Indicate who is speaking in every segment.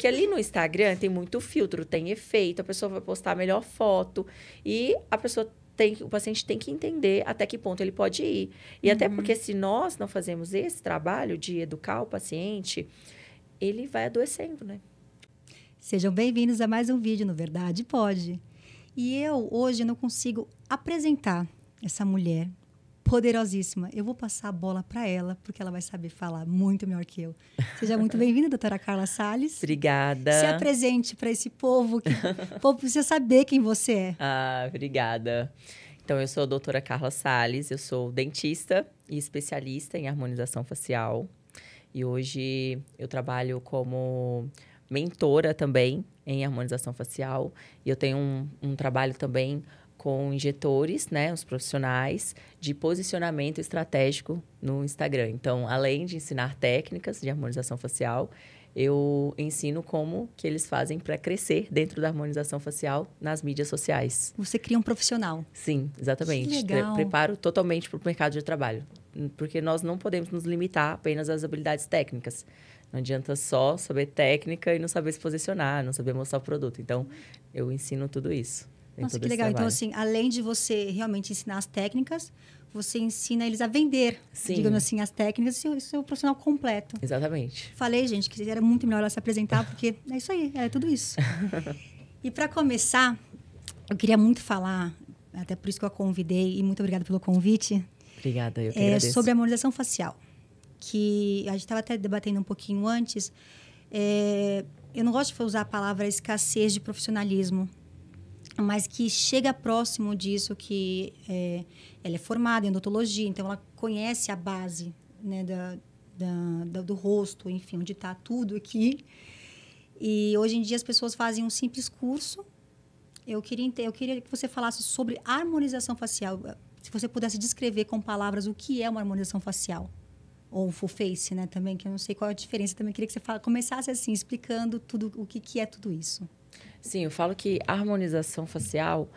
Speaker 1: Porque ali no Instagram tem muito filtro, tem efeito, a pessoa vai postar a melhor foto e o paciente tem que entender até que ponto ele pode ir. E até porque se nós não fazemos esse trabalho de educar o paciente, ele vai adoecendo, né?
Speaker 2: Sejam bem-vindos a mais um vídeo no Verdade Pode. E eu, hoje, não consigo apresentar essa mulher poderosíssima. Eu vou passar a bola para ela, porque ela vai saber falar muito melhor que eu. Seja muito bem-vinda, doutora Carla Salles.
Speaker 1: Obrigada.
Speaker 2: Se apresente para esse povo, o povo precisa saber quem você é.
Speaker 1: Obrigada. Então, eu sou a doutora Carla Salles, eu sou dentista e especialista em harmonização facial. E hoje eu trabalho como mentora também em harmonização facial. E eu tenho um trabalho também com injetores, né, os profissionais, de posicionamento estratégico no Instagram. Então, além de ensinar técnicas de harmonização facial, eu ensino como que eles fazem para crescer dentro da harmonização facial nas mídias sociais.
Speaker 2: Você cria um profissional.
Speaker 1: Sim, exatamente.
Speaker 2: Que legal.
Speaker 1: Preparo totalmente para o mercado de trabalho. Porque nós não podemos nos limitar apenas às habilidades técnicas. Não adianta só saber técnica e não saber se posicionar, não saber mostrar o produto. Então, eu ensino tudo isso.
Speaker 2: Nossa, que legal. Então, assim, além de você realmente ensinar as técnicas, você ensina eles a vender, digamos assim, as técnicas e o seu profissional completo.
Speaker 1: Exatamente.
Speaker 2: Falei, gente, que era muito melhor ela se apresentar, porque é isso aí, é tudo isso. E para começar, eu queria muito falar, até por isso que eu a convidei, e muito obrigada pelo convite.
Speaker 1: Obrigada, eu que agradeço.
Speaker 2: Sobre a harmonização facial, que a gente estava até debatendo um pouquinho antes. Eu não gosto de usar a palavra escassez de profissionalismo, mas que chega próximo disso, que ela é formada em odontologia, então ela conhece a base, né, do rosto, enfim, onde está tudo aqui. E hoje em dia as pessoas fazem um simples curso. Eu queria que você falasse sobre harmonização facial. Se você pudesse descrever com palavras o que é uma harmonização facial. Ou full face, né, também, que eu não sei qual é a diferença. Também queria que você começasse assim, explicando tudo, o que é tudo isso.
Speaker 1: Sim, eu falo que a harmonização facial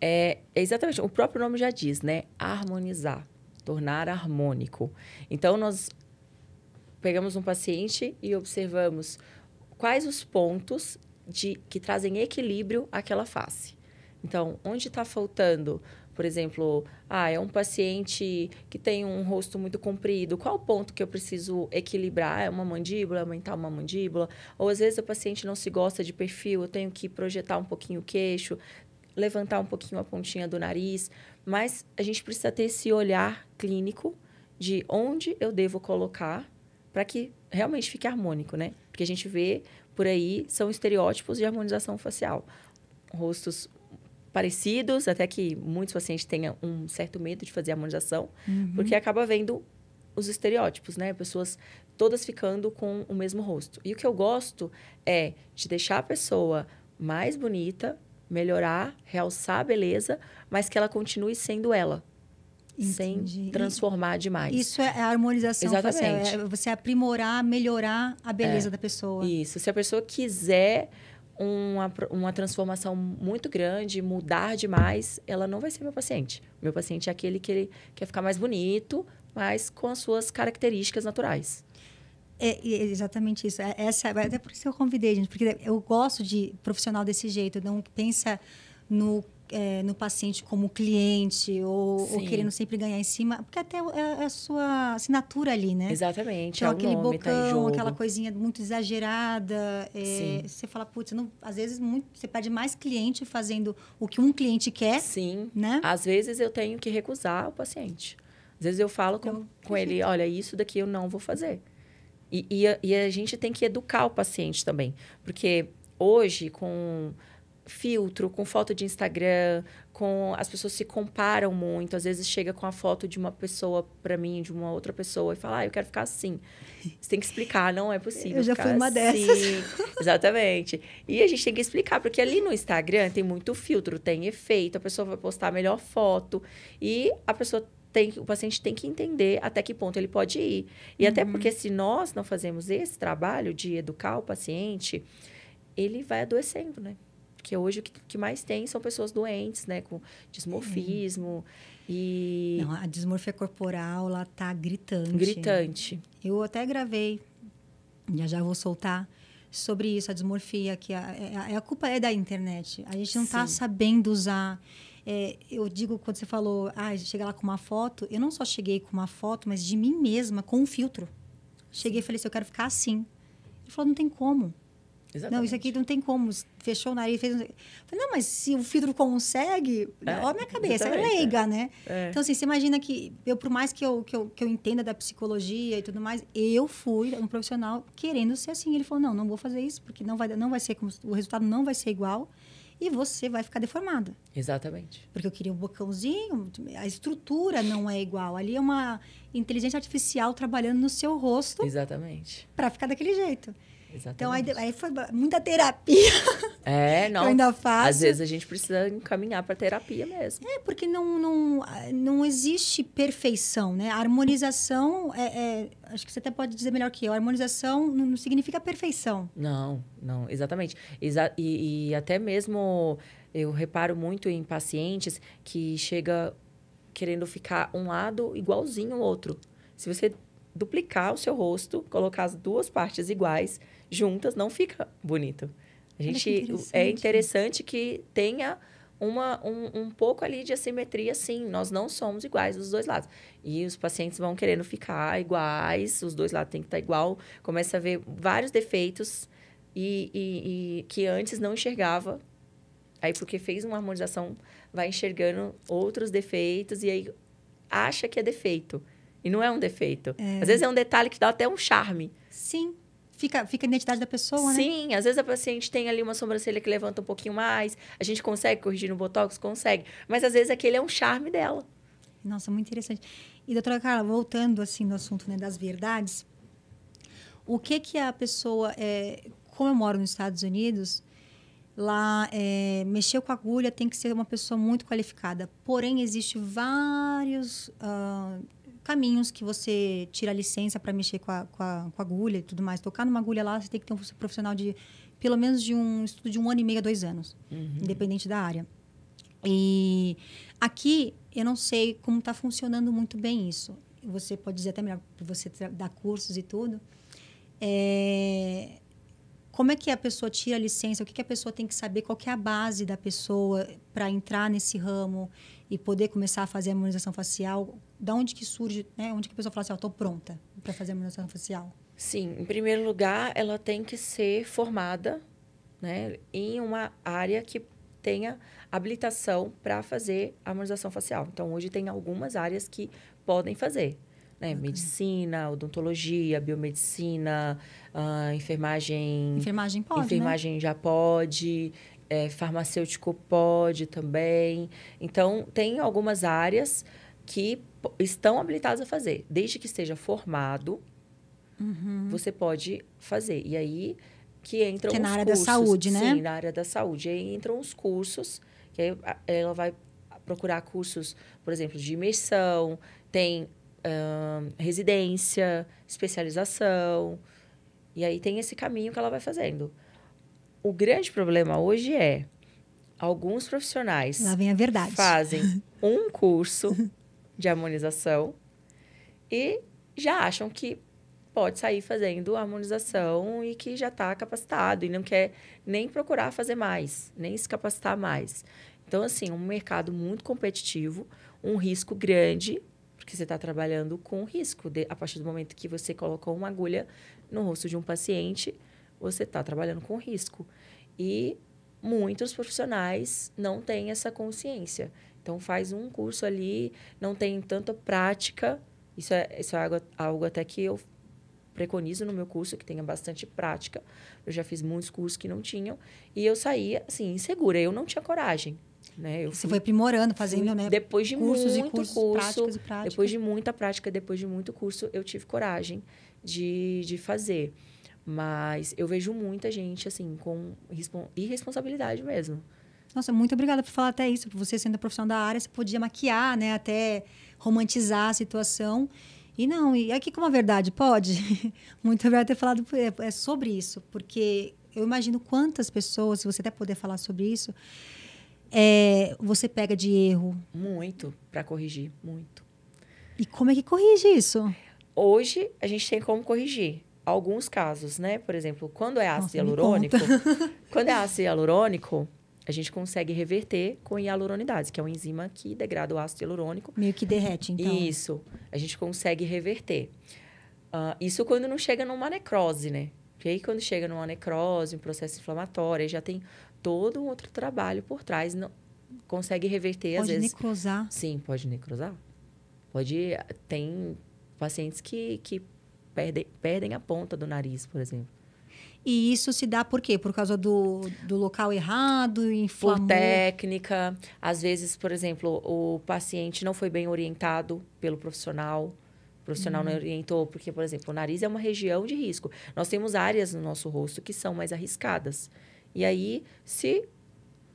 Speaker 1: é exatamente, o próprio nome já diz, né? Harmonizar, tornar harmônico. Então, nós pegamos um paciente e observamos quais os pontos que trazem equilíbrio àquela face. Então, onde está faltando, por exemplo, é um paciente que tem um rosto muito comprido, qual o ponto que eu preciso equilibrar? É uma mandíbula, aumentar uma mandíbula? Ou, às vezes, o paciente não se gosta de perfil, eu tenho que projetar um pouquinho o queixo, levantar um pouquinho a pontinha do nariz. Mas a gente precisa ter esse olhar clínico de onde eu devo colocar para que realmente fique harmônico, né? Porque a gente vê por aí, são estereótipos de harmonização facial. Rostos parecidos, até que muitos pacientes tenham um certo medo de fazer harmonização, porque acaba vendo os estereótipos, né? Pessoas todas ficando com o mesmo rosto. E o que eu gosto é de deixar a pessoa mais bonita, melhorar, realçar a beleza, mas que ela continue sendo ela. Sem transformar demais.
Speaker 2: Isso é a harmonização
Speaker 1: Exatamente.
Speaker 2: facial. É você aprimorar, melhorar a beleza da pessoa.
Speaker 1: Isso. Se a pessoa quiser uma transformação muito grande, mudar demais, ela não vai ser meu paciente. Meu paciente é aquele que ele quer ficar mais bonito, mas com as suas características naturais.
Speaker 2: É exatamente isso. Até por isso que eu convidei, gente, porque eu gosto de profissional desse jeito, não pensa no paciente como cliente ou querendo sempre ganhar em cima, porque até é a sua assinatura ali, né?
Speaker 1: Exatamente.
Speaker 2: Então,
Speaker 1: é
Speaker 2: aquele
Speaker 1: nome,
Speaker 2: bocão,
Speaker 1: tá em jogo.
Speaker 2: aquela coisinha muito exagerada. Você fala, putz, às vezes você perde mais cliente fazendo o que um cliente quer.
Speaker 1: Sim.
Speaker 2: Né?
Speaker 1: Às vezes eu tenho que recusar o paciente. Às vezes eu falo com ele, olha, isso daqui eu não vou fazer. E a gente tem que educar o paciente também. Porque hoje, com filtro, com foto de Instagram, as pessoas se comparam muito. Às vezes chega com a foto de uma pessoa para mim, de uma outra pessoa, e fala, eu quero ficar assim. Você tem que explicar, não é possível.
Speaker 2: Eu já fui uma
Speaker 1: assim.
Speaker 2: dessas.
Speaker 1: Exatamente. E a gente tem que explicar, porque ali no Instagram tem muito filtro, tem efeito, a pessoa vai postar a melhor foto e o paciente tem que entender até que ponto ele pode ir. E até porque se nós não fazemos esse trabalho de educar o paciente, ele vai adoecendo, né? Porque hoje o que mais tem são pessoas doentes, né? Com dismorfismo e...
Speaker 2: Não, a dismorfia corporal, ela tá gritante.
Speaker 1: Gritante.
Speaker 2: Eu até gravei, já vou soltar, sobre isso, a dismorfia, que a culpa é da internet. A gente não está
Speaker 1: Sim.
Speaker 2: sabendo usar. Eu digo, quando você falou, chega lá com uma foto, eu não só cheguei com uma foto, mas de mim mesma, com um filtro. Cheguei e falei assim, eu quero ficar assim. Ele falou, não tem como.
Speaker 1: Exatamente.
Speaker 2: Não, isso aqui não tem como. Fechou o nariz, fez... Eu falei, não, mas se o filtro consegue... Olha a minha cabeça, é leiga, né? Então, assim, você imagina que eu, por mais que eu entenda da psicologia e tudo mais, eu fui um profissional querendo ser assim. Ele falou, não vou fazer isso, porque não vai ser como... O resultado não vai ser igual e você vai ficar deformada.
Speaker 1: Exatamente.
Speaker 2: Porque eu queria um bocãozinho, a estrutura não é igual. Ali é uma inteligência artificial trabalhando no seu rosto.
Speaker 1: Exatamente.
Speaker 2: Para ficar daquele jeito.
Speaker 1: Exatamente.
Speaker 2: Então, aí foi muita terapia.
Speaker 1: Não.
Speaker 2: Eu ainda faço.
Speaker 1: Às vezes a gente precisa encaminhar para terapia mesmo.
Speaker 2: Porque não existe perfeição, né? A harmonização, acho que você até pode dizer melhor que eu, a harmonização não significa perfeição.
Speaker 1: Não, exatamente. E até mesmo eu reparo muito em pacientes que chega querendo ficar um lado igualzinho ao outro. Se você duplicar o seu rosto, colocar as duas partes iguais, juntas, não fica bonito. É interessante que tenha um pouco ali de assimetria, sim. Nós não somos iguais dos dois lados. E os pacientes vão querendo ficar iguais, os dois lados têm que estar igual. Começa a ver vários defeitos e que antes não enxergava. Aí, porque fez uma harmonização, vai enxergando outros defeitos e aí acha que é defeito. E não é um defeito. Às vezes é um detalhe que dá até um charme.
Speaker 2: Sim. Fica a identidade da pessoa, né?
Speaker 1: Sim, às vezes a paciente tem ali uma sobrancelha que levanta um pouquinho mais. A gente consegue corrigir no Botox? Consegue. Mas às vezes aquele é um charme dela.
Speaker 2: Nossa, muito interessante. E, doutora Carla, voltando assim no assunto, né, das verdades, o que a pessoa... como eu moro nos Estados Unidos, lá mexer com agulha tem que ser uma pessoa muito qualificada. Porém, existem vários... caminhos que você tira a licença para mexer com a agulha e tudo mais. Tocar numa agulha lá, você tem que ter um profissional de pelo menos de um estudo de 1 ano e meio a 2 anos, independente da área. E aqui, eu não sei como está funcionando muito bem isso. Você pode dizer até melhor, para você dar cursos e tudo. Como é que a pessoa tira a licença? O que a pessoa tem que saber? Qual que é a base da pessoa para entrar nesse ramo e poder começar a fazer a harmonização facial? Da onde que surge, né? Onde que a pessoa fala assim, estou pronta para fazer a harmonização facial?
Speaker 1: Sim, em primeiro lugar, ela tem que ser formada, né, em uma área que tenha habilitação para fazer a harmonização facial. Então, hoje tem algumas áreas que podem fazer. Né? Medicina, odontologia, biomedicina, enfermagem...
Speaker 2: Enfermagem pode,
Speaker 1: Enfermagem, né? Já pode, farmacêutico pode também. Então, tem algumas áreas que estão habilitadas a fazer. Desde que esteja formado, você pode fazer. E aí que entram os cursos.
Speaker 2: Que é na área da saúde, né?
Speaker 1: Sim, na área da saúde. E aí entram os cursos, que aí ela vai procurar cursos, por exemplo, de imersão, tem residência, especialização. E aí tem esse caminho que ela vai fazendo. O grande problema hoje é alguns profissionais
Speaker 2: lá vem a verdade.
Speaker 1: Fazem um curso de harmonização e já acham que pode sair fazendo harmonização e que já está capacitado e não quer nem procurar fazer mais, nem se capacitar mais. Então, assim, um mercado muito competitivo, um risco grande, porque você está trabalhando com risco. A partir do momento que você colocou uma agulha no rosto de um paciente, você está trabalhando com risco. E muitos profissionais não têm essa consciência. Então, faz um curso ali, não tem tanta prática. Isso é algo até que eu preconizo no meu curso, que tenha bastante prática. Eu já fiz muitos cursos que não tinham. E eu saía, assim, insegura. Eu não tinha coragem. Né?
Speaker 2: Você foi aprimorando, fazendo, né?
Speaker 1: Depois de
Speaker 2: cursos
Speaker 1: muito curso,
Speaker 2: práticas e práticas.
Speaker 1: Depois de muita prática, depois de muito curso, eu tive coragem de fazer. Mas eu vejo muita gente, assim, com irresponsabilidade mesmo.
Speaker 2: Nossa, muito obrigada por falar até isso. Você sendo profissional da área, você podia maquiar, né? Até romantizar a situação. E não, e aqui como a verdade pode. Muito obrigada por ter falado sobre isso. Porque eu imagino quantas pessoas, se você até puder falar sobre isso, você pega de erro.
Speaker 1: Muito, para corrigir, muito.
Speaker 2: E como é que corrige isso?
Speaker 1: Hoje, a gente tem como corrigir. alguns casos, né? Por exemplo, quando é ácido
Speaker 2: Nossa, me
Speaker 1: hialurônico,
Speaker 2: conta.
Speaker 1: quando é ácido hialurônico, a gente consegue reverter com hialuronidase, que é uma enzima que degrada o ácido hialurônico.
Speaker 2: Meio que derrete, então.
Speaker 1: Isso, a gente consegue reverter. Isso quando não chega numa necrose, né? Porque aí quando chega numa necrose, um processo inflamatório, aí já tem todo um outro trabalho por trás. Não, consegue reverter, às vezes...
Speaker 2: Pode necrosar?
Speaker 1: Sim, pode necrosar. Tem pacientes que perdem a ponta do nariz, por exemplo.
Speaker 2: E isso se dá por quê? Por causa do local errado, inflamou?
Speaker 1: Por técnica. Às vezes, por exemplo, o paciente não foi bem orientado pelo profissional. O profissional não orientou, porque, por exemplo, o nariz é uma região de risco. Nós temos áreas no nosso rosto que são mais arriscadas. E aí, se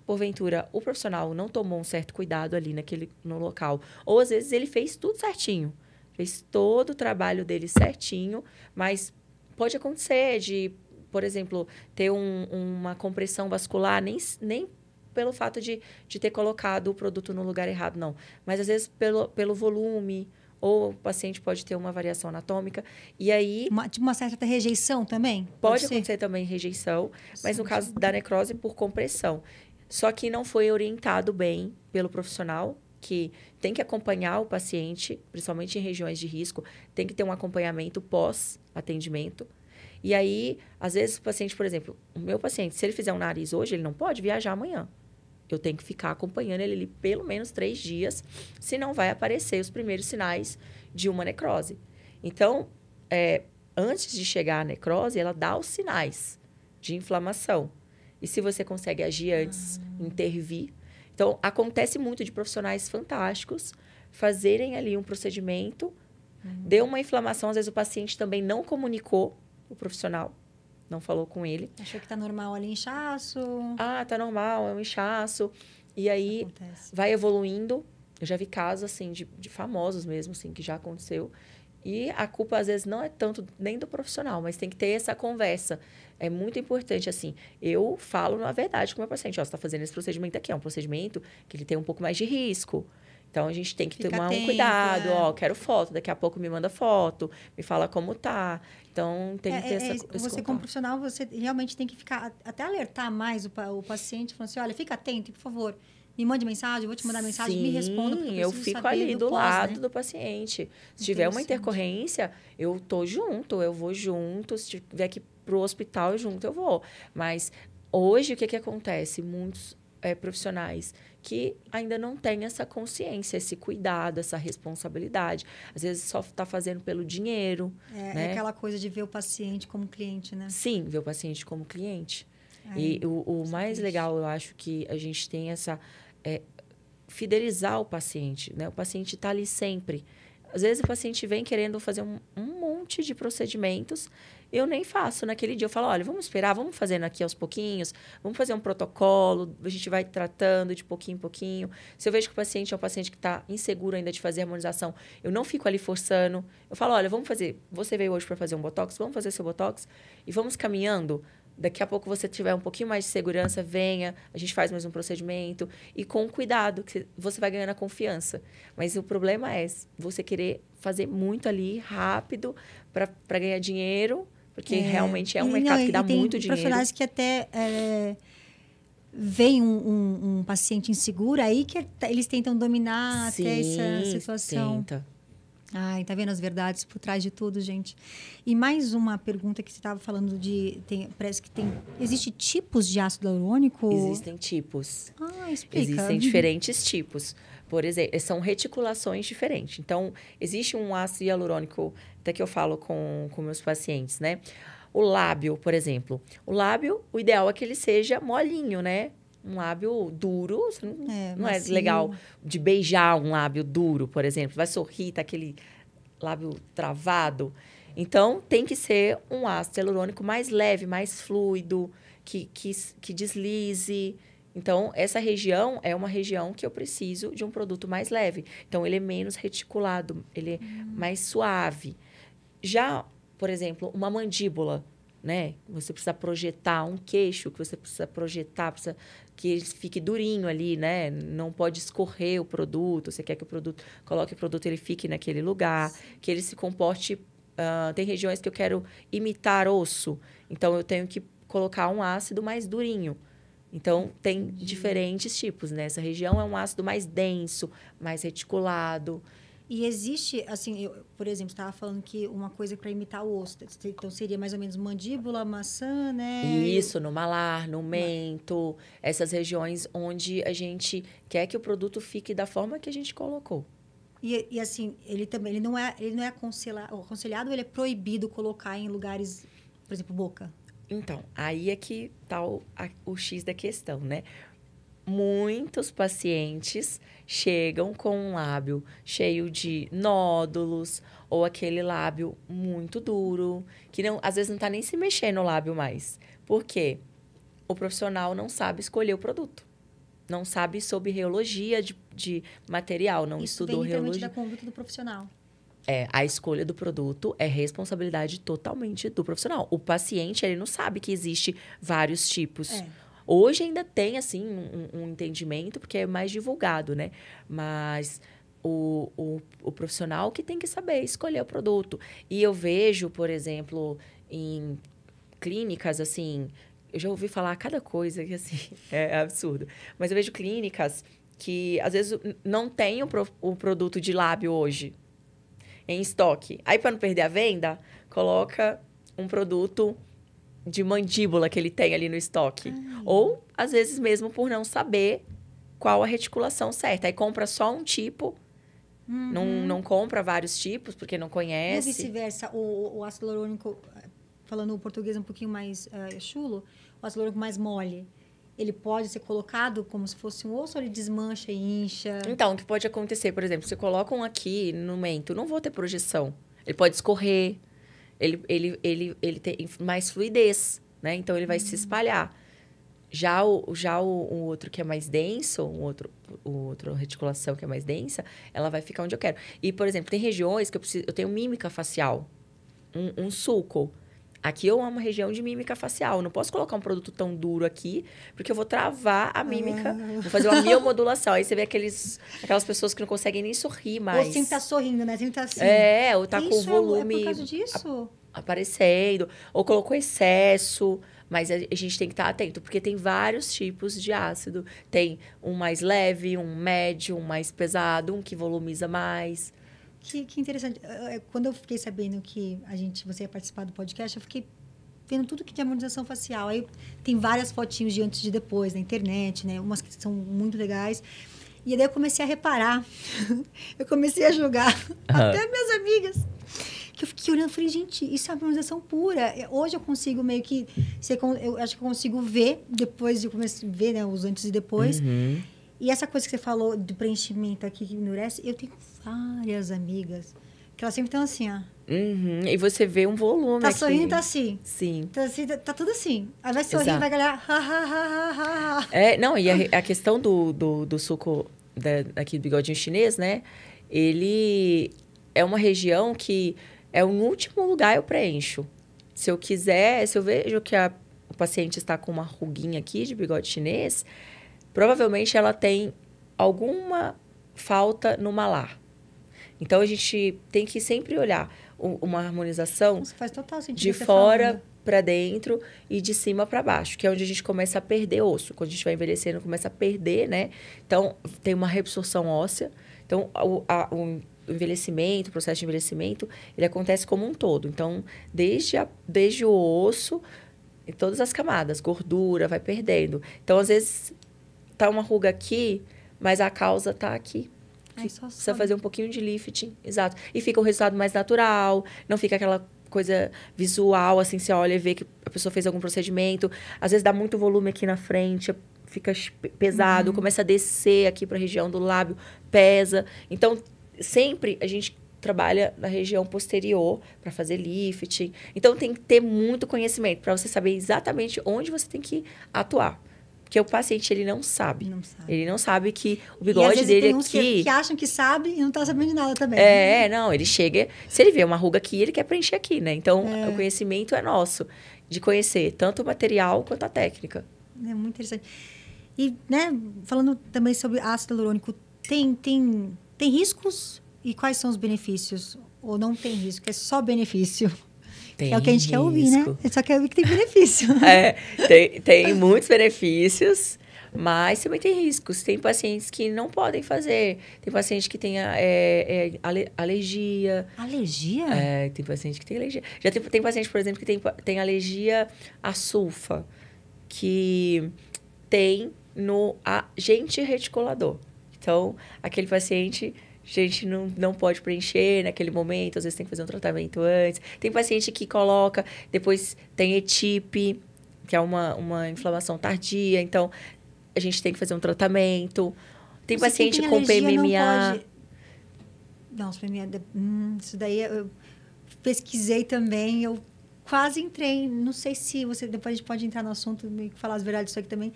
Speaker 1: porventura o profissional não tomou um certo cuidado ali no local, ou às vezes ele fez tudo certinho, fez todo o trabalho dele certinho, mas pode acontecer de, por exemplo, ter uma compressão vascular, nem pelo fato de ter colocado o produto no lugar errado, não. Mas às vezes pelo volume, ou o paciente pode ter uma variação anatômica. E aí...
Speaker 2: Uma certa rejeição também?
Speaker 1: Pode acontecer também rejeição, mas no caso da necrose, por compressão. Só que não foi orientado bem pelo profissional, que tem que acompanhar o paciente, principalmente em regiões de risco, tem que ter um acompanhamento pós-atendimento. E aí, às vezes, o paciente, por exemplo, o meu paciente, se ele fizer um nariz hoje, ele não pode viajar amanhã. Eu tenho que ficar acompanhando ele ali pelo menos 3 dias, senão vai aparecer os primeiros sinais de uma necrose. Então, antes de chegar à necrose, ela dá os sinais de inflamação. E se você consegue agir antes, intervir. Então, acontece muito de profissionais fantásticos fazerem ali um procedimento, deu uma inflamação, às vezes o paciente também não comunicou o profissional, não falou com ele.
Speaker 2: Achou que tá normal ali, inchaço.
Speaker 1: Tá normal, é um inchaço. E aí,
Speaker 2: acontece.
Speaker 1: Vai evoluindo. Eu já vi casos, assim, de famosos mesmo, assim, que já aconteceu. E a culpa, às vezes, não é tanto nem do profissional, mas tem que ter essa conversa. É muito importante, assim, eu falo na verdade com o meu paciente. Você está fazendo esse procedimento aqui, é um procedimento que ele tem um pouco mais de risco. Então, a gente tem que tomar um cuidado. Quero foto, daqui a pouco me manda foto, me fala como tá. Então, tem que ter esse
Speaker 2: Você,
Speaker 1: contato.
Speaker 2: como profissional, você realmente tem que ficar... Até alertar mais o paciente, falando assim, olha, fica atento, por favor. Me mande mensagem, eu vou te mandar mensagem, me responda. Porque
Speaker 1: eu fico ali do lado do paciente. Se tiver uma intercorrência, eu tô junto, eu vou junto. Se tiver que ir pro hospital junto, eu vou. Mas hoje, o que acontece? Muitos profissionais que ainda não têm essa consciência, esse cuidado, essa responsabilidade. Às vezes só está fazendo pelo dinheiro.
Speaker 2: É aquela coisa de ver o paciente como cliente, né?
Speaker 1: Sim, ver o paciente como cliente. E o mais legal, eu acho, que a gente tem essa... fidelizar o paciente, né? O paciente está ali sempre. Às vezes o paciente vem querendo fazer um monte de procedimentos, eu nem faço naquele dia. Eu falo, olha, vamos esperar, vamos fazendo aqui aos pouquinhos, vamos fazer um protocolo, a gente vai tratando de pouquinho em pouquinho. Se eu vejo que o paciente é um paciente que está inseguro ainda de fazer harmonização, eu não fico ali forçando. Eu falo, olha, vamos fazer, você veio hoje para fazer um botox, vamos fazer seu botox e vamos caminhando. Daqui a pouco você tiver um pouquinho mais de segurança, venha, a gente faz mais um procedimento. E com cuidado, que você vai ganhando a confiança. Mas o problema é você querer fazer muito ali, rápido, para ganhar dinheiro, porque realmente é um mercado que dá muito dinheiro.
Speaker 2: Tem profissionais que até veem um paciente inseguro, aí que eles tentam dominar até essa situação.
Speaker 1: Tenta.
Speaker 2: Ai, tá vendo as verdades por trás de tudo, gente? E mais uma pergunta que você estava falando parece que tem... Existem tipos de ácido hialurônico?
Speaker 1: Existem tipos.
Speaker 2: Explica.
Speaker 1: Existem diferentes tipos. Por exemplo, são reticulações diferentes. Então, existe um ácido hialurônico, até que eu falo com meus pacientes, né? O lábio, por exemplo. O lábio, o ideal é que ele seja molinho, né? Um lábio duro, não é legal de beijar um lábio duro, por exemplo. Vai sorrir, tá aquele lábio travado. Então, tem que ser um ácido hialurônico mais leve, mais fluido, que deslize. Então, essa região é uma região que eu preciso de um produto mais leve. Então, ele é menos reticulado, ele é mais suave. Já, por exemplo, uma mandíbula, né? Você precisa projetar um queixo, que você precisa projetar, precisa que ele fique durinho ali, né? Não pode escorrer o produto. Você quer que coloque o produto, ele fique naquele lugar, que ele se comporte tem regiões que eu quero imitar osso. Então, eu tenho que colocar um ácido mais durinho. Então, tem diferentes tipos, né? Essa região é um ácido mais denso, mais reticulado.
Speaker 2: E existe, assim, por exemplo, estava falando que uma coisa para imitar o osso. Então, seria mais ou menos mandíbula, maçã, né?
Speaker 1: Isso, no malar, no mento. Essas regiões onde a gente quer que o produto fique da forma que a gente colocou.
Speaker 2: E assim, ele não é aconselhado ou ele é proibido colocar em lugares, por exemplo, boca?
Speaker 1: Então, aí é que está o X da questão, né? Muitos pacientes chegam com um lábio cheio de nódulos ou aquele lábio muito duro, que não, às vezes não está nem se mexendo o lábio mais. Por quê? O profissional não sabe escolher o produto. Não sabe sobre reologia de material, não estudou reologia.
Speaker 2: Isso vem da conduta do profissional.
Speaker 1: A escolha do produto é responsabilidade totalmente do profissional. O paciente, ele não sabe que existe vários tipos. Hoje ainda tem, assim, um entendimento, porque é mais divulgado, né? Mas o profissional que tem que saber escolher o produto. E eu vejo, por exemplo, em clínicas, assim... Eu já ouvi falar cada coisa que, assim, é absurdo. Mas eu vejo clínicas que, às vezes, não tem o produto de lábio hoje em estoque. Aí, para não perder a venda, coloca um produto de mandíbula que ele tem ali no estoque. Ou, às vezes, mesmo por não saber qual a reticulação certa. Aí, compra só um tipo, não compra vários tipos, porque não conhece.
Speaker 2: E vice-versa, o ácido hialurônico, falando o português um pouquinho mais chulo, o ácido hialurônico mais mole, ele pode ser colocado como se fosse um osso ou ele desmancha e incha?
Speaker 1: Então, o que pode acontecer, por exemplo, você coloca um aqui no mento, não vou ter projeção. Ele pode escorrer, ele tem mais fluidez, né? Então, ele vai se espalhar. Já o outro que é mais denso, o outro reticulação que é mais densa, ela vai ficar onde eu quero. E, por exemplo, tem regiões que eu tenho mímica facial, um sulco. Aqui eu amo a região de mímica facial. Eu não posso colocar um produto tão duro aqui, porque eu vou travar a mímica. Vou fazer uma miomodulação. Aí você vê aquelas pessoas que não conseguem nem sorrir mais.
Speaker 2: Ou sempre tá sorrindo, né? Sempre tá assim.
Speaker 1: Ou tá com o volume...
Speaker 2: É por causa disso?
Speaker 1: Aparecendo. Ou colocou excesso. Mas a gente tem que estar atento, porque tem vários tipos de ácido. Tem um mais leve, um médio, um mais pesado, um que volumiza mais.
Speaker 2: Que interessante. Quando eu fiquei sabendo que você ia participar do podcast, eu fiquei vendo tudo que tem harmonização facial. Aí tem várias fotinhos de antes e de depois na internet, né? Umas que são muito legais. E daí eu comecei a reparar. Eu comecei a julgar até minhas amigas. Que eu fiquei olhando e falei, gente, isso é harmonização pura. Hoje eu consigo meio que... Eu acho que eu consigo ver, depois de começar a ver, né, os antes e depois. E essa coisa que você falou do preenchimento aqui que endurece, eu tenho várias amigas que elas sempre estão assim, ó.
Speaker 1: E você vê um volume
Speaker 2: tá
Speaker 1: aqui.
Speaker 2: Sorrindo, tá assim.
Speaker 1: Sim.
Speaker 2: Tá, assim, tá tudo assim. Aí vai sorrir, vai galhar.
Speaker 1: Não, e a questão do suco aqui do bigodinho chinês, né? Ele é uma região que é o último lugar eu preencho. Se eu vejo que o paciente está com uma ruguinha aqui de bigode chinês, provavelmente ela tem alguma falta no malar. Então, a gente tem que sempre olhar uma harmonização
Speaker 2: faz total sentido
Speaker 1: de fora para dentro e de cima para baixo, que é onde a gente começa a perder osso. Quando a gente vai envelhecendo, começa a perder, né? Então, tem uma reabsorção óssea. Então, o envelhecimento, o processo de envelhecimento, ele acontece como um todo. Então, desde o osso, em todas as camadas, gordura, vai perdendo. Então, às vezes, tá uma ruga aqui, mas a causa tá aqui. Precisa fazer um pouquinho de lifting, exato. E fica um resultado mais natural, não fica aquela coisa visual, assim, você olha e vê que a pessoa fez algum procedimento. Às vezes dá muito volume aqui na frente, fica pesado, começa a descer aqui para a região do lábio, pesa. Então, sempre a gente trabalha na região posterior para fazer lifting. Então, tem que ter muito conhecimento para você saber exatamente onde você tem que atuar. Porque o paciente, ele não sabe. Ele não sabe que o bigode dele aqui...
Speaker 2: que acham que sabe e não tá sabendo de nada também.
Speaker 1: Não, ele chega... Se ele vê uma ruga aqui, ele quer preencher aqui, né? Então, o conhecimento é nosso. De conhecer tanto o material quanto a técnica.
Speaker 2: É muito interessante. E, né, falando também sobre ácido hialurônico, tem riscos e quais são os benefícios? ou não tem risco? É só benefício?
Speaker 1: Tem
Speaker 2: é o que a gente quer ouvir, né?
Speaker 1: risco.
Speaker 2: A gente só quer ouvir que tem benefício.
Speaker 1: Tem muitos benefícios, mas também tem riscos. Tem pacientes que não podem fazer. Tem paciente que tem alergia.
Speaker 2: Alergia?
Speaker 1: Tem paciente que tem alergia. Já tem paciente, por exemplo, que tem alergia à sulfa, que tem no agente reticulador. Então, aquele paciente... A gente não pode preencher naquele momento, às vezes tem que fazer um tratamento antes. Tem paciente que coloca, depois tem ETIP, que é uma inflamação tardia, então a gente tem que fazer um tratamento. Tem paciente com PMMA.
Speaker 2: Não, isso daí eu pesquisei também, eu quase entrei, não sei se depois a gente pode entrar no assunto e falar as verdades disso aqui também.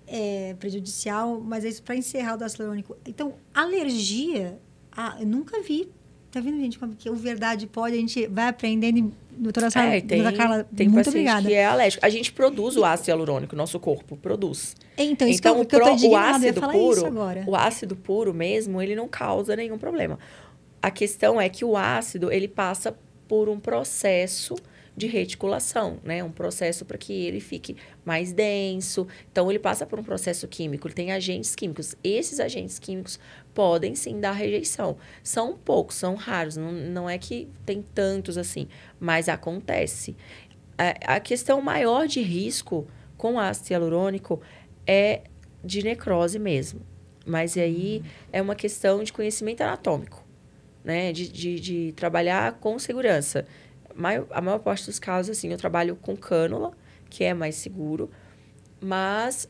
Speaker 2: É prejudicial, mas é isso para encerrar o ácido hialurônico. Então, alergia, eu nunca vi. Tá vendo, gente, como que o verdade pode, a gente vai aprendendo. Doutora Carla,
Speaker 1: tem
Speaker 2: muito
Speaker 1: paciente
Speaker 2: obrigada.
Speaker 1: Que é alérgico. A gente produz o ácido hialurônico, nosso corpo produz.
Speaker 2: Então isso que eu tô indignada, eu ia falar isso agora.
Speaker 1: O ácido puro mesmo, ele não causa nenhum problema. A questão é que o ácido, ele passa por um processo de reticulação, né? Um processo para que ele fique mais denso. Então, ele passa por um processo químico, ele tem agentes químicos. Esses agentes químicos podem, sim, dar rejeição. São poucos, são raros, não é que tem tantos assim, mas acontece. A questão maior de risco com ácido hialurônico é de necrose mesmo. Mas aí é uma questão de conhecimento anatômico, né? De trabalhar com segurança. A maior parte dos casos, assim, eu trabalho com cânula, que é mais seguro. Mas,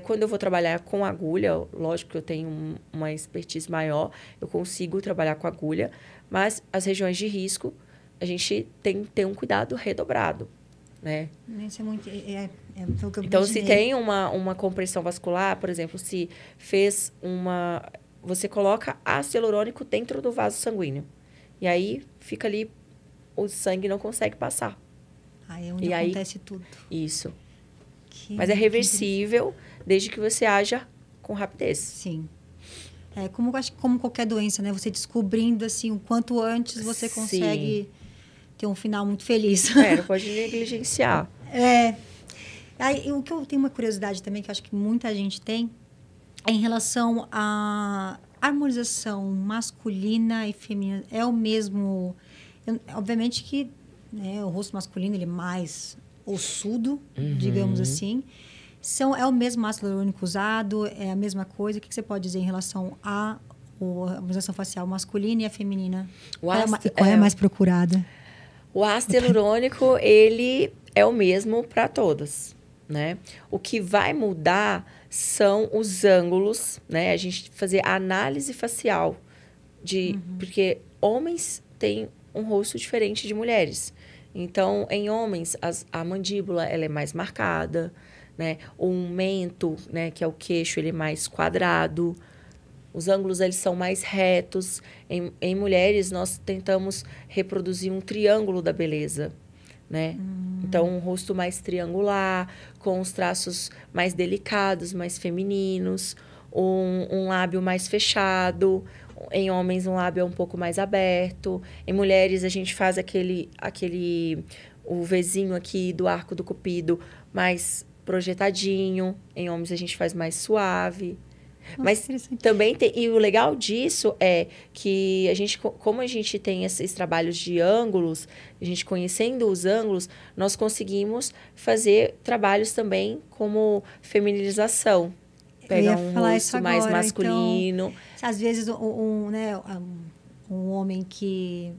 Speaker 1: quando eu vou trabalhar com agulha, lógico que eu tenho uma expertise maior, eu consigo trabalhar com agulha. Mas as regiões de risco, a gente tem que ter um cuidado redobrado, né?
Speaker 2: Isso é muito...
Speaker 1: Então, se tem uma compressão vascular, por exemplo, se fez você coloca ácido hialurônico dentro do vaso sanguíneo. E aí, fica ali... O sangue não consegue passar.
Speaker 2: É onde acontece tudo.
Speaker 1: Isso. Mas é reversível desde que você haja com rapidez.
Speaker 2: Sim. Como qualquer doença, né? Você descobrindo, assim, o quanto antes você consegue ter um final muito feliz.
Speaker 1: Não pode negligenciar.
Speaker 2: Aí, o que eu tenho uma curiosidade também, que eu acho que muita gente tem, é em relação à harmonização masculina e feminina. É o mesmo... Obviamente que, né, o rosto masculino ele é mais ossudo, digamos assim. É o mesmo ácido hialurônico usado? É a mesma coisa? O que você pode dizer em relação à harmonização facial masculina e a feminina? Qual é a mais procurada?
Speaker 1: O ácido hialurônico, ele é o mesmo para todas, né? O que vai mudar são os ângulos, né? A gente fazer a análise facial. Porque homens têm um rosto diferente de mulheres. Então, em homens, a mandíbula ela é mais marcada, né? O mento, né, que é o queixo, ele é mais quadrado. Os ângulos eles são mais retos. Em mulheres, nós tentamos reproduzir um triângulo da beleza, né? Então, um rosto mais triangular, com os traços mais delicados, mais femininos, um lábio mais fechado. Em homens, um lábio é um pouco mais aberto. Em mulheres, a gente faz o Vzinho aqui do arco do cupido mais projetadinho. Em homens, a gente faz mais suave.
Speaker 2: Nossa,
Speaker 1: mas também tem... E o legal disso é que como a gente tem esses trabalhos de ângulos, a gente conhecendo os ângulos, nós conseguimos fazer trabalhos também como feminilização. Pegar um rosto mais masculino.
Speaker 2: Então, às vezes, um homem que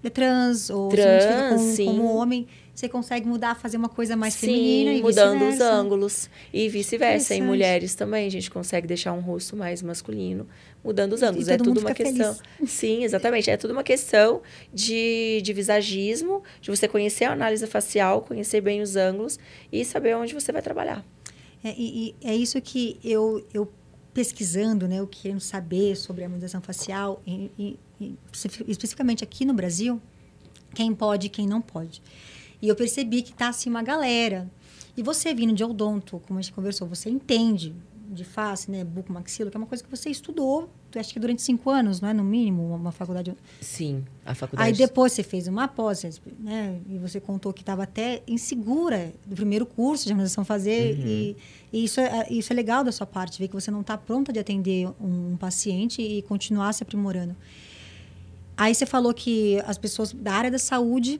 Speaker 2: é trans, ou se identifica como homem, você consegue mudar, fazer uma coisa mais feminina e
Speaker 1: mudando os ângulos. E vice-versa. Em mulheres também, a gente consegue deixar um rosto mais masculino, mudando os ângulos.
Speaker 2: É tudo uma questão.
Speaker 1: Sim, exatamente. É tudo uma questão de visagismo, de você conhecer a análise facial, conhecer bem os ângulos e saber onde você vai trabalhar.
Speaker 2: E é isso que eu pesquisando, né, eu querendo saber sobre a harmonização facial, especificamente aqui no Brasil, quem pode e quem não pode. E eu percebi que está assim uma galera. E você vindo de odonto, como a gente conversou, você entende de face, né, bucomaxilo, que é uma coisa que você estudou acho que durante 5 anos, não é? No mínimo, uma faculdade.
Speaker 1: Sim, a faculdade.
Speaker 2: Aí depois você fez uma pós, né? E você contou que estava até insegura do primeiro curso de harmonização fazer. E isso é legal da sua parte, ver que você não está pronta de atender um paciente e continuar se aprimorando. Aí você falou que as pessoas da área da saúde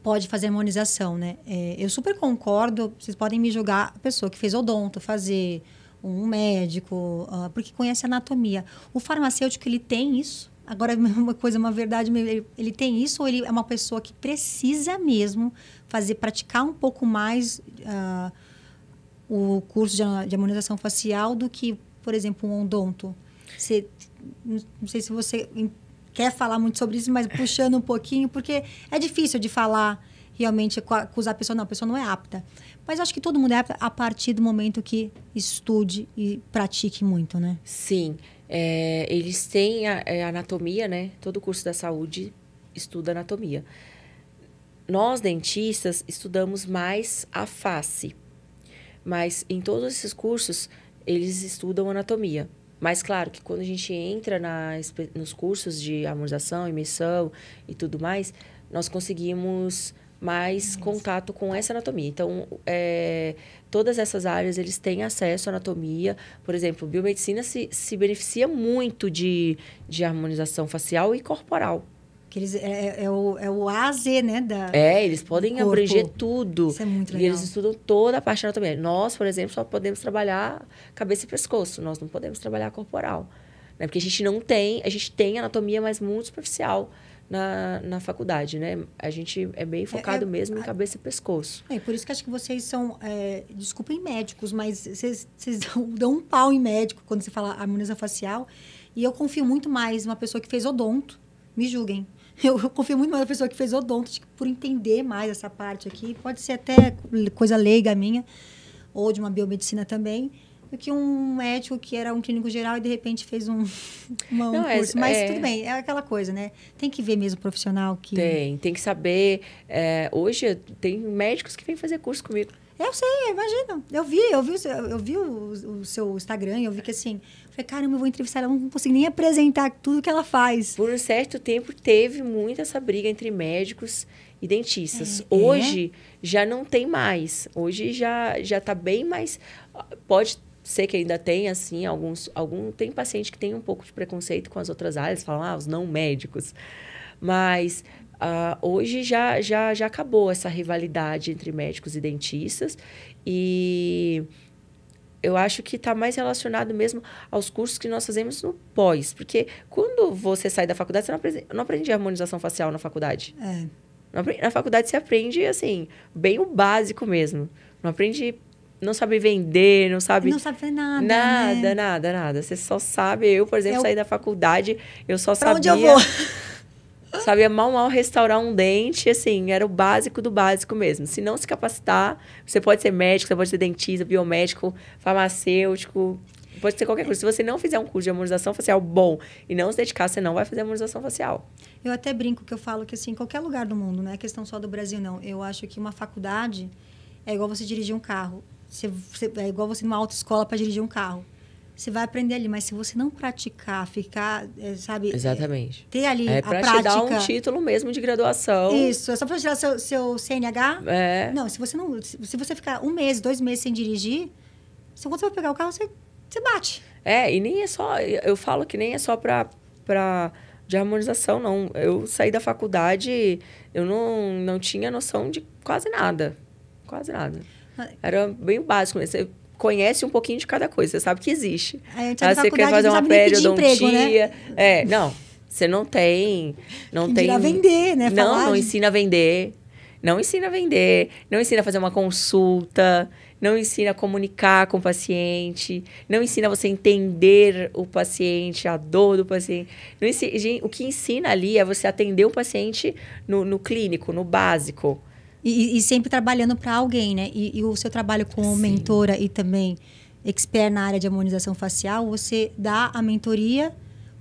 Speaker 2: pode fazer harmonização, né? Eu super concordo, vocês podem me julgar, a pessoa que fez odonto, fazer um médico, porque conhece anatomia. O farmacêutico, ele tem isso? Agora, uma coisa, uma verdade, ele tem isso ou ele é uma pessoa que precisa mesmo praticar um pouco mais o curso de harmonização facial do que, por exemplo, um odonto? Não sei se você quer falar muito sobre isso, mas puxando um pouquinho, porque é difícil de falar realmente, acusar a pessoa não é apta. Mas eu acho que todo mundo é apto a partir do momento que estude e pratique muito, né?
Speaker 1: Sim. Eles têm a anatomia, né? Todo curso da saúde estuda anatomia. Nós, dentistas, estudamos mais a face. Mas em todos esses cursos, eles estudam anatomia. Mas, claro, que quando a gente entra nos cursos de harmonização, emissão e tudo mais, nós conseguimos mais contato com essa anatomia. Então, todas essas áreas, eles têm acesso à anatomia. Por exemplo, biomedicina se beneficia muito de harmonização facial e corporal.
Speaker 2: Que é o A a Z, né?
Speaker 1: Eles podem abranger tudo.
Speaker 2: Isso é muito legal.
Speaker 1: E eles estudam toda a parte da anatomia. Nós, por exemplo, só podemos trabalhar cabeça e pescoço. Nós não podemos trabalhar corporal. Né? Porque a gente tem anatomia, mas muito superficial na faculdade, né? A gente é bem focado mesmo em cabeça e pescoço.
Speaker 2: Por isso que acho que vocês são, desculpem médicos, mas vocês dão um pau em médico quando você fala harmonização facial. E eu confio muito mais numa pessoa que fez odonto. Me julguem. Eu confio muito mais na pessoa que fez odonto, por entender mais essa parte aqui. Pode ser até coisa leiga minha, ou de uma biomedicina também, do que um médico que era um clínico geral e, de repente, fez um curso. Mas tudo bem, é aquela coisa, né? Tem que ver mesmo o profissional que...
Speaker 1: Tem que saber. Hoje, tem médicos que vêm fazer curso comigo.
Speaker 2: Eu sei, imagina. Eu vi o seu Instagram, eu vi que assim... Falei, caramba, eu vou entrevistar ela, não consigo nem apresentar tudo que ela faz.
Speaker 1: Por um certo tempo, teve muito essa briga entre médicos e dentistas. Hoje, já não tem mais. Hoje, já está bem mais... Pode ser que ainda tenha, assim, tem paciente que tem um pouco de preconceito com as outras áreas, falam, os não médicos. Mas... hoje já acabou essa rivalidade entre médicos e dentistas e eu acho que está mais relacionado mesmo aos cursos que nós fazemos no pós. Porque quando você sai da faculdade, você não aprende harmonização facial na faculdade. Na faculdade você aprende, assim, bem o básico mesmo. Não sabe vender, não sabe...
Speaker 2: Não sabe fazer nada,
Speaker 1: Nada. Você só sabe... Eu, por exemplo, saí da faculdade, eu só sabia...
Speaker 2: Pra onde eu vou?
Speaker 1: Sabia mal restaurar um dente, assim, era o básico do básico mesmo. Se não se capacitar, você pode ser médico, você pode ser dentista, biomédico, farmacêutico, pode ser qualquer coisa. Se você não fizer um curso de harmonização facial bom e não se dedicar, você não vai fazer harmonização facial.
Speaker 2: Eu até brinco que eu falo que, assim, em qualquer lugar do mundo, não é questão só do Brasil, não. Eu acho que uma faculdade é igual você dirigir um carro. É igual você ir numa autoescola para dirigir um carro. Você vai aprender ali, mas se você não praticar, ficar, sabe...
Speaker 1: Exatamente.
Speaker 2: Ter ali a prática...
Speaker 1: É para te dar um título mesmo de graduação.
Speaker 2: Isso, é só para tirar seu CNH? Não, se você ficar 1 mês, 2 meses sem dirigir, quando você vai pegar o carro, você bate.
Speaker 1: E nem é só... Eu falo que nem é só de harmonização, não. Eu saí da faculdade, eu não tinha noção de quase nada. Quase nada. Era bem o básico. Você conhece um pouquinho de cada coisa, você sabe que existe.
Speaker 2: Você quer fazer uma periodontia.
Speaker 1: Né? Não. Você não tem... Não tem
Speaker 2: vender, né?
Speaker 1: Não ensina a vender. Não ensina a vender. Não ensina a fazer uma consulta. Não ensina a comunicar com o paciente. Não ensina você a entender o paciente, a dor do paciente. O que ensina ali é você atender o paciente no clínico, no básico.
Speaker 2: E sempre trabalhando para alguém, né? E o seu trabalho como mentora e também expert na área de harmonização facial, você dá a mentoria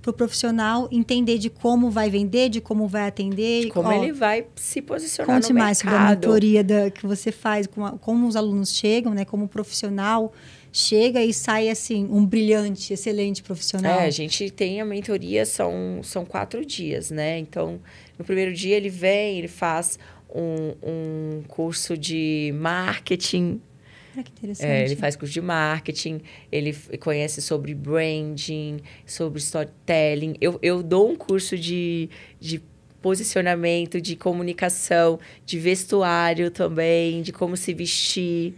Speaker 2: para o profissional entender de como vai vender, de como vai atender.
Speaker 1: De como ele vai se posicionar
Speaker 2: conte
Speaker 1: no mercado.
Speaker 2: mais sobre a mentoria que você faz, como os alunos chegam, né? Como o profissional chega e sai assim, um brilhante, excelente profissional.
Speaker 1: A gente tem a mentoria, são 4 dias, né? Então, no primeiro dia ele vem, ele faz um curso de marketing.
Speaker 2: Que interessante.
Speaker 1: Ele faz curso de marketing, ele conhece sobre branding, sobre storytelling. Eu dou um curso de posicionamento, de comunicação, de vestuário também, de como se vestir.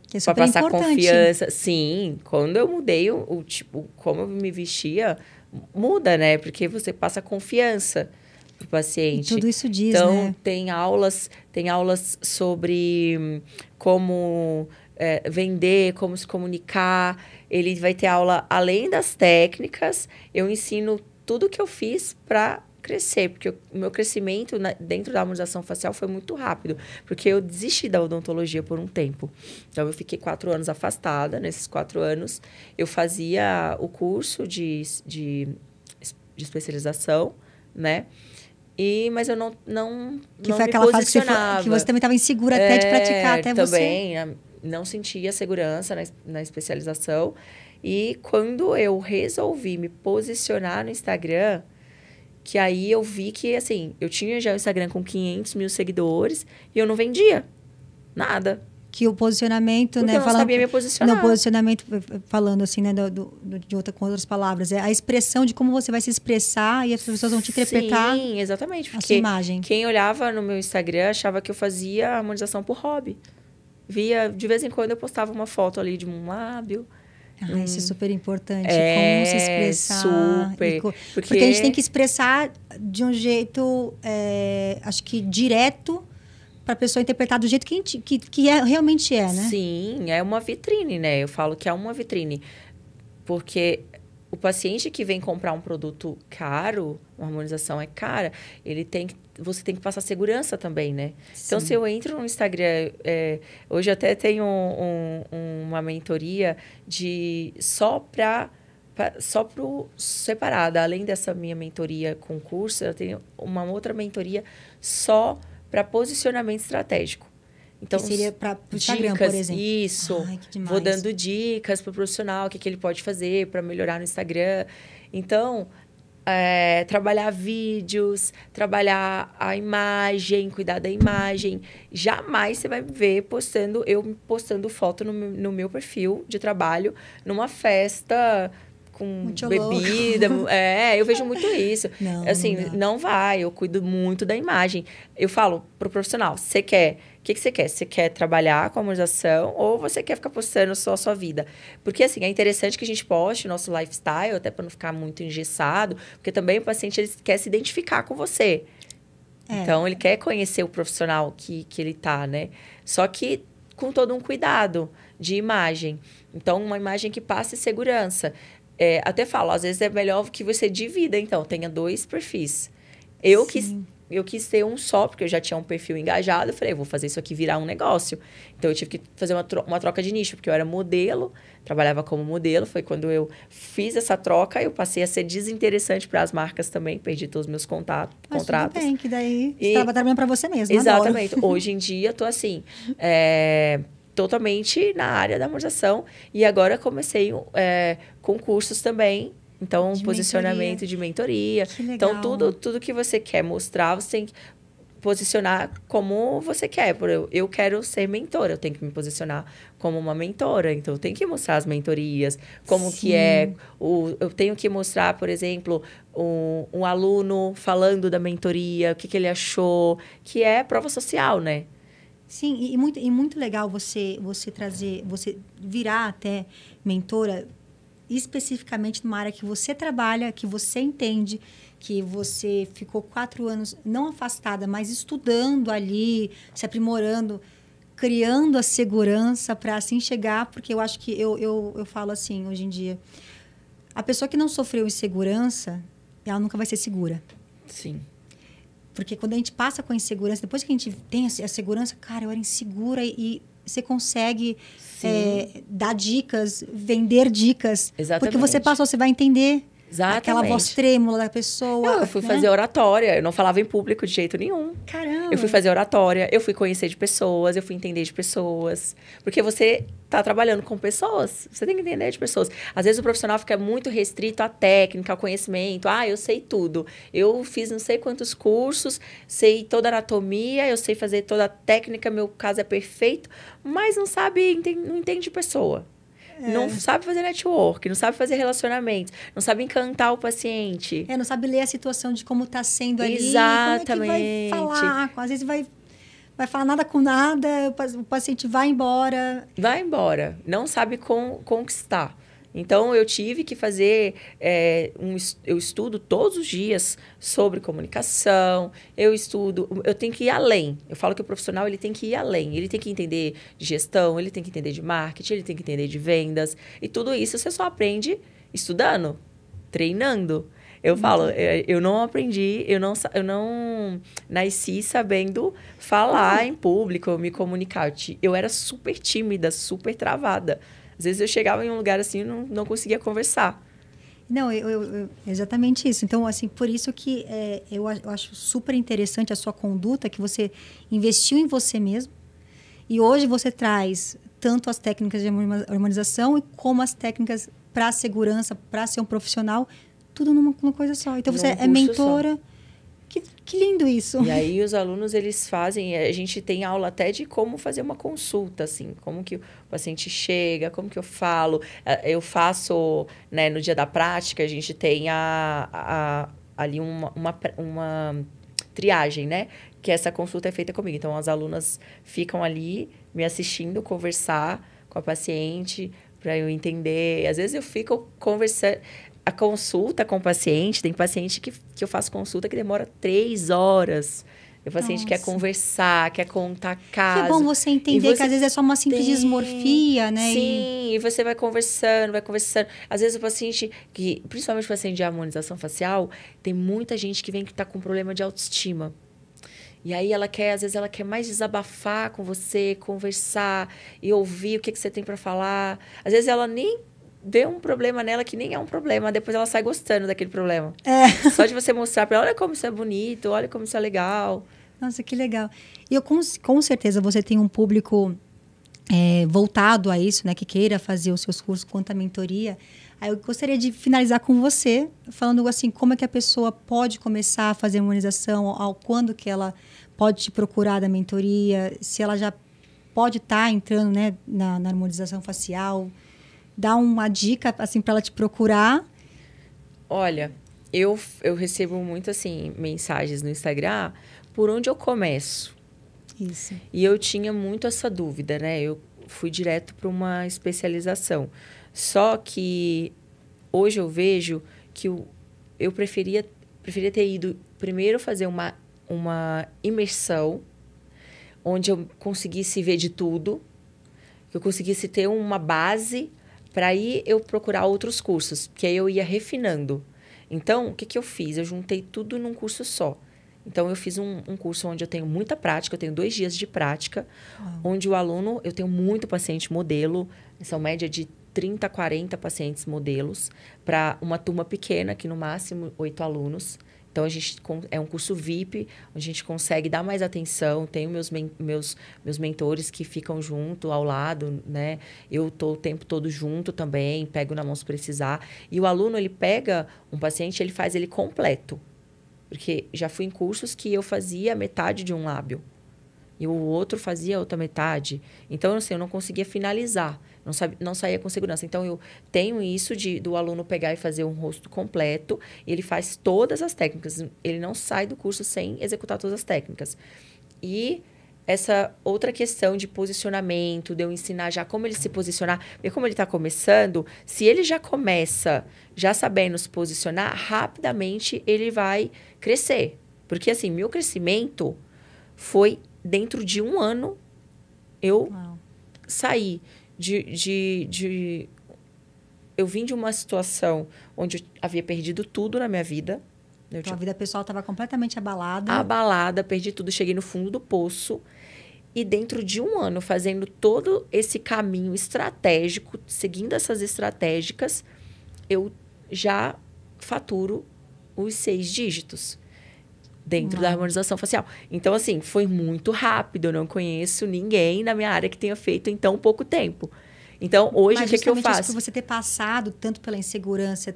Speaker 2: Que é
Speaker 1: para
Speaker 2: super
Speaker 1: passar
Speaker 2: importante.
Speaker 1: confiança. Sim, quando eu mudei o tipo, como eu me vestia, muda, né? Porque você passa confiança pro paciente.
Speaker 2: E tudo isso diz,
Speaker 1: então,
Speaker 2: né?
Speaker 1: tem aulas sobre como vender, como se comunicar. Ele vai ter aula além das técnicas. Eu ensino tudo que eu fiz para crescer, porque o meu crescimento dentro da harmonização facial foi muito rápido, porque eu desisti da odontologia por um tempo. Então, eu fiquei 4 anos afastada. Nesses 4 anos, eu fazia o curso de especialização, né? Mas eu não
Speaker 2: que
Speaker 1: não
Speaker 2: foi
Speaker 1: me
Speaker 2: aquela fase
Speaker 1: posicionava.
Speaker 2: que você também estava insegura até de praticar, até
Speaker 1: também, você. Não sentia segurança na especialização. E quando eu resolvi me posicionar no Instagram, que aí eu vi que, assim, eu tinha já o Instagram com 500 mil seguidores e eu não vendia nada.
Speaker 2: Que o posicionamento,
Speaker 1: porque
Speaker 2: né?
Speaker 1: Eu não sabia me posicionar.
Speaker 2: No posicionamento, falando assim, né? Com outras palavras, é a expressão de como você vai se expressar e as pessoas vão te interpretar.
Speaker 1: Sim, exatamente.
Speaker 2: A sua imagem.
Speaker 1: Quem olhava no meu Instagram achava que eu fazia harmonização por hobby. De vez em quando eu postava uma foto ali de um lábio.
Speaker 2: Isso é super importante. Como se expressar.
Speaker 1: Super.
Speaker 2: Porque a gente tem que expressar de um jeito, acho que direto, para a pessoa interpretar do jeito que realmente é, né?
Speaker 1: Sim, é uma vitrine, né? Eu falo que é uma vitrine. Porque o paciente que vem comprar um produto caro, uma harmonização é cara, você tem que passar segurança também, né? Sim. Então, se eu entro no Instagram... hoje até tenho uma mentoria só pro separada. Além dessa minha mentoria com curso, eu tenho uma outra mentoria só para posicionamento estratégico. Então,
Speaker 2: que seria para o Instagram, por exemplo.
Speaker 1: Isso.
Speaker 2: Ai, que demais.
Speaker 1: Vou dando dicas para o profissional, o que ele pode fazer para melhorar no Instagram. Então, trabalhar vídeos, trabalhar a imagem, cuidar da imagem. Jamais você vai ver eu postando foto no meu perfil de trabalho, numa festa com
Speaker 2: muito
Speaker 1: bebida. Eu vejo muito isso.
Speaker 2: Não,
Speaker 1: assim, não vai. Eu cuido muito da imagem. Eu falo pro profissional, você quer... O que você quer? Você quer trabalhar com a harmonização ou você quer ficar postando só a sua vida? Porque, assim, é interessante que a gente poste o nosso lifestyle, até para não ficar muito engessado, porque também o paciente ele quer se identificar com você. Então, ele quer conhecer o profissional que ele tá, né? Só que com todo um cuidado de imagem. Então, uma imagem que passe segurança. Até falo, às vezes é melhor que você divida, então, tenha 2 perfis. Eu quis ter um só, porque eu já tinha um perfil engajado. Eu falei, vou fazer isso aqui virar um negócio. Então, eu tive que fazer uma troca de nicho, porque eu era modelo, trabalhava como modelo. Foi quando eu fiz essa troca, eu passei a ser desinteressante para as marcas também. Perdi todos os meus contratos.
Speaker 2: Tudo bem, que daí você estava trabalhando para você mesmo.
Speaker 1: Exatamente. Hoje em dia, eu tô assim... totalmente na área da harmonização. E agora comecei com cursos também. Então, posicionamento de mentoria.
Speaker 2: Que legal.
Speaker 1: Então, tudo que você quer mostrar, você tem que posicionar como você quer. Eu quero ser mentora, eu tenho que me posicionar como uma mentora. Então, eu tenho que mostrar as mentorias, como
Speaker 2: Sim.
Speaker 1: que é. Eu tenho que mostrar, por exemplo, um aluno falando da mentoria, o que ele achou, que é prova social, né?
Speaker 2: Sim, e muito legal você trazer, você virar até mentora especificamente numa área que você trabalha, que você entende, que você ficou 4 anos não afastada, mas estudando ali, se aprimorando, criando a segurança para assim chegar, porque eu acho que eu falo assim hoje em dia, a pessoa que não sofreu insegurança, ela nunca vai ser segura.
Speaker 1: Sim.
Speaker 2: Porque quando a gente passa com a insegurança, depois que a gente tem a segurança, cara, eu era insegura e você consegue dar dicas, vender dicas.
Speaker 1: Exatamente.
Speaker 2: Porque você passou, você vai entender. aquela voz trêmula da pessoa.
Speaker 1: Eu fui fazer oratória, eu não falava em público de jeito nenhum.
Speaker 2: Caramba!
Speaker 1: Eu fui fazer oratória, eu fui conhecer de pessoas, eu fui entender de pessoas. Porque você tá trabalhando com pessoas, você tem que entender de pessoas. Às vezes o profissional fica muito restrito à técnica, ao conhecimento. Ah, eu sei tudo. Eu fiz não sei quantos cursos, sei toda a anatomia, eu sei fazer toda a técnica, meu caso é perfeito, mas não sabe, não entende pessoa. Não sabe fazer network, não sabe fazer relacionamentos, não sabe encantar o paciente.
Speaker 2: Não sabe ler a situação de como está sendo ali.
Speaker 1: Exatamente.
Speaker 2: Como é que vai falar? Às vezes vai falar nada com nada, o paciente vai embora.
Speaker 1: Vai embora. Não sabe conquistar. Então, eu tive que fazer... eu estudo todos os dias sobre comunicação. Eu tenho que ir além. Eu falo que o profissional ele tem que ir além. Ele tem que entender de gestão, ele tem que entender de marketing, ele tem que entender de vendas. E tudo isso você só aprende estudando, treinando. Eu falo, eu não aprendi, eu não nasci sabendo falar em público, me comunicar. Eu era super tímida, super travada. Às vezes eu chegava em um lugar assim e não conseguia conversar.
Speaker 2: Não, exatamente isso. Então, assim, por isso que eu acho super interessante a sua conduta, que você investiu em você mesmo. E hoje você traz tanto as técnicas de harmonização como as técnicas para a segurança, para ser um profissional, tudo numa coisa só. Então, você é mentora... Que lindo isso.
Speaker 1: E aí, os alunos, eles fazem... A gente tem aula até de como fazer uma consulta, assim. Como que o paciente chega, como que eu falo. Eu faço, né, no dia da prática, a gente tem ali uma triagem, né? Que essa consulta é feita comigo. Então, as alunas ficam ali me assistindo, conversar com a paciente, para eu entender. Às vezes, eu fico conversando... A consulta com o paciente, tem paciente que eu faço consulta que demora 3 horas. O paciente quer conversar, quer contar caso.
Speaker 2: Que é bom você entender que às vezes é só uma simples dismorfia, né?
Speaker 1: Sim, e você vai conversando. Às vezes o paciente, principalmente o paciente de harmonização facial, tem muita gente que vem que está com problema de autoestima. E aí às vezes ela quer mais desabafar com você, conversar e ouvir o que você tem para falar. Às vezes ela nem vê um problema nela que nem é um problema, depois ela sai gostando daquele problema. Só de você mostrar para ela, olha como isso é bonito, olha como isso é legal.
Speaker 2: Nossa, que legal. E com certeza você tem um público voltado a isso, né, que queira fazer os seus cursos quanto à mentoria. Aí eu gostaria de finalizar com você, falando assim, como é que a pessoa pode começar a fazer harmonização, quando que ela pode te procurar da mentoria, se ela já pode estar entrando, né, na harmonização facial. Dá uma dica, assim, para ela te procurar.
Speaker 1: Olha, eu recebo muito, assim, mensagens no Instagram, por onde eu começo?
Speaker 2: Isso.
Speaker 1: E eu tinha muito essa dúvida, né? Eu fui direto para uma especialização. Só que hoje eu vejo que eu preferia ter ido primeiro fazer uma imersão, onde eu conseguisse ver de tudo, que eu conseguisse ter uma base para aí eu procurar outros cursos, que aí eu ia refinando. Então, o que eu fiz? Eu juntei tudo num curso só. Então, eu fiz um curso onde eu tenho muita prática, eu tenho 2 dias de prática, onde o aluno, eu tenho muito paciente modelo, são média de 30 a 40 pacientes modelos, para uma turma pequena, que no máximo 8 alunos. Então, é um curso VIP, onde a gente consegue dar mais atenção. Tenho meus mentores que ficam junto, ao lado, né? Eu estou o tempo todo junto também, pego na mão se precisar. E o aluno, ele pega um paciente, ele faz ele completo. Porque já fui em cursos que eu fazia metade de um lábio. E o outro fazia a outra metade. Então, assim, eu não conseguia finalizar. Não saía com segurança. Então, eu tenho isso do aluno pegar e fazer um rosto completo. E ele faz todas as técnicas. Ele não sai do curso sem executar todas as técnicas. E essa outra questão de posicionamento, de eu ensinar já como ele se posicionar. Porque como ele está começando, se ele já começa já sabendo se posicionar, rapidamente ele vai crescer. Porque, assim, meu crescimento foi dentro de 1 ano. Eu saí eu vim de uma situação onde eu havia perdido tudo na minha vida.
Speaker 2: Então, a vida pessoal estava completamente abalada.
Speaker 1: Abalada, perdi tudo, cheguei no fundo do poço. E dentro de 1 ano, fazendo todo esse caminho estratégico, seguindo essas estratégicas, eu já faturo os 6 dígitos dentro da harmonização facial. Então, assim, foi muito rápido. Eu não conheço ninguém na minha área que tenha feito em tão pouco tempo. Então, hoje, o que eu faço?
Speaker 2: Isso por você ter passado tanto pela insegurança,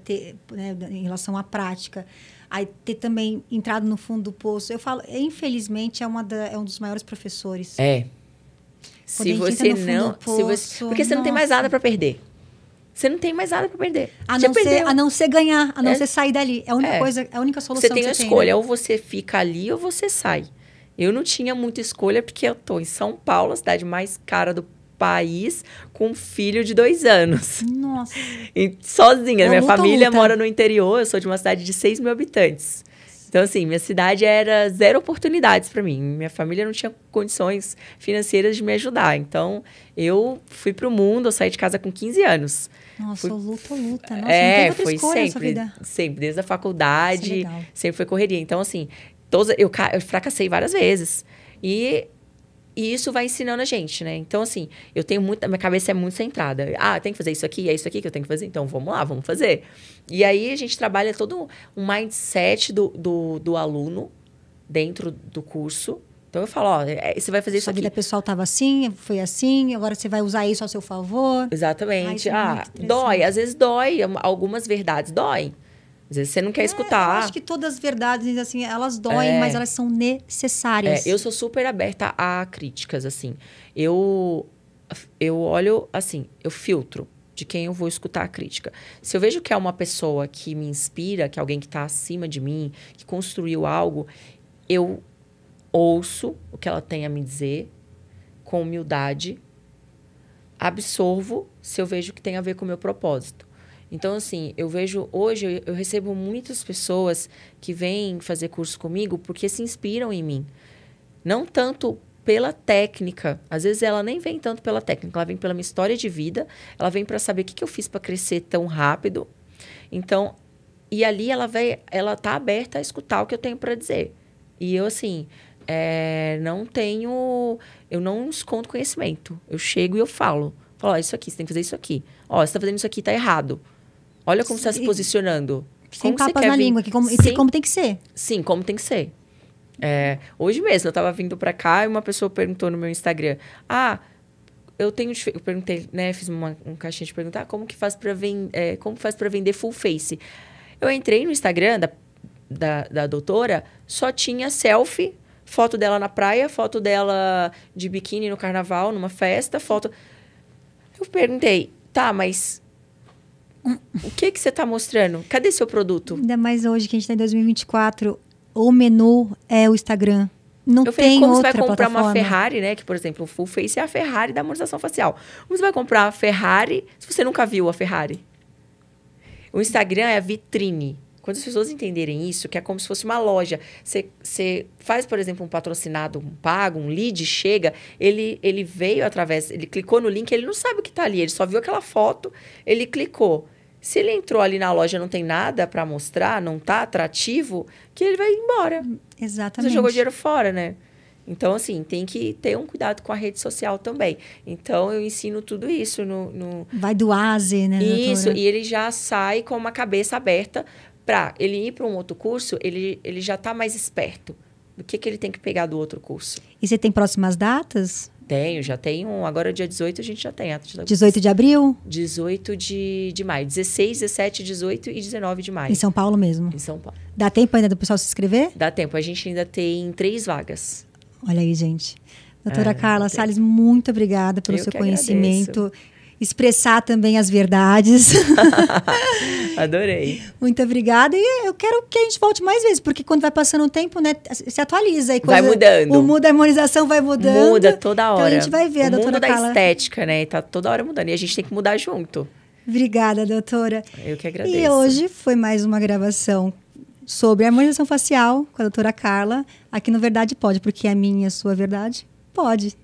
Speaker 2: né, em relação à prática, aí ter também entrado no fundo do poço. Eu falo, infelizmente, é um dos maiores professores.
Speaker 1: Se você não... porque você não tem mais nada para perder. Você não tem mais nada para perder.
Speaker 2: A não ser ganhar, a não ser sair dali. É a única coisa, a única solução
Speaker 1: você tem
Speaker 2: que
Speaker 1: a
Speaker 2: você
Speaker 1: escolha,
Speaker 2: tem, né?
Speaker 1: ou você fica ali ou você sai. Eu não tinha muita escolha porque eu tô em São Paulo, a cidade mais cara do país, com um filho de 2 anos.
Speaker 2: Nossa.
Speaker 1: E sozinha. Minha família
Speaker 2: luta.
Speaker 1: mora no interior, eu sou de uma cidade de 6 mil habitantes. Então, assim, minha cidade era 0 oportunidades para mim. Minha família não tinha condições financeiras de me ajudar. Então, eu fui pro mundo, eu saí de casa com 15 anos.
Speaker 2: Nossa, luta. Nossa, não tem outra
Speaker 1: foi
Speaker 2: escolha na sua vida.
Speaker 1: sempre, desde a faculdade,
Speaker 2: Isso é legal.
Speaker 1: sempre foi correria. Então, assim, eu fracassei várias vezes. E isso vai ensinando a gente, né? Então, assim, minha cabeça é muito centrada. Tem que fazer isso aqui, é isso aqui que eu tenho que fazer. Então, vamos lá, vamos fazer. E aí, a gente trabalha todo um mindset do aluno dentro do curso. Então, eu falo, você vai fazer isso aqui.
Speaker 2: Sua vida pessoal estava assim, foi assim, agora você vai usar isso ao seu favor.
Speaker 1: Exatamente. Dói. Às vezes dói. Algumas verdades doem. Às vezes você não quer escutar.
Speaker 2: Eu acho que todas as verdades, assim, elas doem, mas elas são necessárias.
Speaker 1: Eu sou super aberta a críticas, assim. Eu olho, assim, eu filtro de quem eu vou escutar a crítica. Se eu vejo que é uma pessoa que me inspira, que é alguém que está acima de mim, que construiu algo, eu ouço o que ela tem a me dizer com humildade, absorvo se eu vejo que tem a ver com o meu propósito. Então, assim, hoje eu recebo muitas pessoas que vêm fazer curso comigo porque se inspiram em mim. Não tanto pela técnica. Às vezes ela nem vem tanto pela técnica, ela vem pela minha história de vida, ela vem para saber o que eu fiz para crescer tão rápido. Então, e ali ela tá aberta a escutar o que eu tenho para dizer. E eu, assim, eu não escondo conhecimento. Eu chego e eu falo, isso aqui, você tem que fazer isso aqui. Você tá fazendo isso aqui, tá errado. Olha como você está se posicionando.
Speaker 2: Sem papas na língua, como tem que ser.
Speaker 1: Sim, como tem que ser. Hoje mesmo, eu estava vindo para cá e uma pessoa perguntou no meu Instagram, eu perguntei, né, fiz uma caixinha de perguntar como faz para vender full face. Eu entrei no Instagram da doutora, só tinha selfie, foto dela na praia, foto dela de biquíni no carnaval, numa festa, foto... Eu perguntei, mas o que você está mostrando? Cadê seu produto?
Speaker 2: Ainda mais hoje que a gente está em 2024, o menu é o Instagram. Não
Speaker 1: eu falei,
Speaker 2: tem
Speaker 1: como
Speaker 2: outra
Speaker 1: você vai comprar
Speaker 2: plataforma.
Speaker 1: uma Ferrari, né? Que, por exemplo, o Full Face é a Ferrari da harmonização facial. Como você vai comprar a Ferrari se você nunca viu a Ferrari? O Instagram é a vitrine. Quando as pessoas entenderem isso, que é como se fosse uma loja. Você faz, por exemplo, um patrocinado, um pago, um lead, chega, ele veio ele clicou no link, ele não sabe o que está ali, ele só viu aquela foto, ele clicou. Se ele entrou ali na loja e não tem nada para mostrar, não está atrativo, que ele vai embora.
Speaker 2: Exatamente.
Speaker 1: Você jogou dinheiro fora, né? Então, assim, tem que ter um cuidado com a rede social também. Então, eu ensino tudo isso no...
Speaker 2: Vai do A a Z, né, doutora?
Speaker 1: Isso, e ele já sai com uma cabeça aberta para ele ir para um outro curso, ele já está mais esperto do que ele tem que pegar do outro curso.
Speaker 2: E você tem próximas datas?
Speaker 1: Já tenho. Agora, dia 18, a gente já tem.
Speaker 2: 18 de abril?
Speaker 1: 18 de maio. 16, 17, 18 e 19 de maio.
Speaker 2: Em São Paulo mesmo?
Speaker 1: Em São Paulo.
Speaker 2: Dá tempo ainda do pessoal se inscrever?
Speaker 1: Dá tempo. A gente ainda tem 3 vagas.
Speaker 2: Olha aí, gente. Doutora Carla Salles, muito obrigada pelo seu conhecimento. Agradeço. Expressar também as verdades.
Speaker 1: Adorei.
Speaker 2: Muito obrigada. E eu quero que a gente volte mais vezes, porque quando vai passando o tempo, né, se atualiza. E
Speaker 1: vai mudando.
Speaker 2: O mundo da harmonização vai mudando.
Speaker 1: Muda toda hora.
Speaker 2: Então a gente vai ver a doutora Carla.
Speaker 1: O mundo da estética, né? Tá toda hora mudando. E a gente tem que mudar junto.
Speaker 2: Obrigada, doutora.
Speaker 1: Eu que agradeço.
Speaker 2: E hoje foi mais uma gravação sobre harmonização facial com a doutora Carla. Aqui no Verdade Pode, porque a minha e a sua verdade pode.